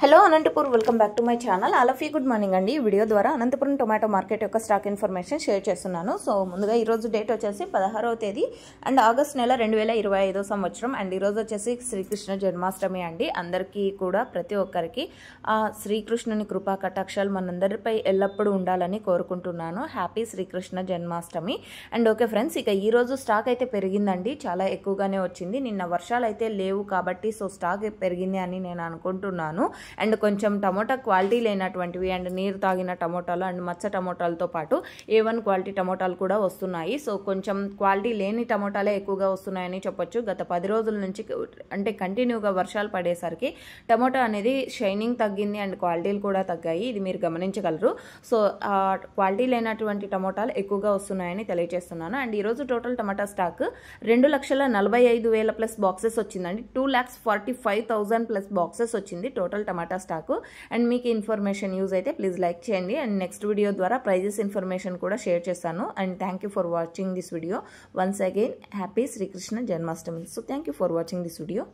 Hello Anantapur welcome back to my channel. All of you good morning అండి. ఈ video ద్వారా Anantapuram tomato market యొక్క stock information share చేస్తున్నాను. So ముందుగా ఈరోజు డేట్ వచ్చేసి 16వ తేదీ అండ్ ఆగస్ట్ నెల 2025 సంవత్సరం. అండ్ ఈరోజు వచ్చేసి శ్రీకృష్ణ జన్మాష్టమి అండి. అందరికీ కూడా ప్రతి ఒక్కరికి ఆ శ్రీకృష్ణుని కృపా కటాక్షాలు మనందరిపై ఎల్లప్పుడూ ఉండాలని కోరుకుంటున్నాను. Happy Sri Krishna Janmashtami. And okay friends, ఇక ఈరోజు స్టాక్ అయితే పెరిగిందండి, చాలా ఎక్కువగానే వచ్చింది. నిన్న వర్షాలు అయితే లేవు కాబట్టి సో స్టాక్ పెరిగింది అని నేను అనుకుంటున్నాను. అండ్ కొంచెం టమోటా క్వాలిటీ లేనటువంటివి అండ్ నీరు తాగిన టమోటాలు అండ్ మచ్చ టమోటాలతో పాటు A1 క్వాలిటీ టమోటాలు కూడా వస్తున్నాయి. సో కొంచెం క్వాలిటీ లేని టమోటాలే ఎక్కువగా వస్తున్నాయని చెప్పొచ్చు. గత 10 రోజుల నుంచి అంటే కంటిన్యూగా వర్షాలు పడేసరికి టమోటా అనేది షైనింగ్ తగ్గింది అండ్ క్వాలిటీలు కూడా తగ్గాయి. ఇది మీరు గమనించగలరు. సో క్వాలిటీ లేనటువంటి టమోటాలు ఎక్కువగా వస్తున్నాయని తెలియజేస్తున్నాను. అండ్ ఈరోజు total tomato stock 2,45,000 plus boxes వచ్చిందండి. 2,45,000 ప్లస్ బాక్సెస్ వచ్చింది టోటల్ టమాటా స్టాక్. అండ్ మీకు ఇన్ఫర్మేషన్ యూజ్ అయితే ప్లీజ్ లైక్ చేయండి. అండ్ నెక్స్ట్ వీడియో ద్వారా ప్రైజెస్ ఇన్ఫర్మేషన్ కూడా షేర్ చేస్తాను. And thank you for watching this video. Once again happy Sri Krishna Janmashtami. So thank you for watching this video.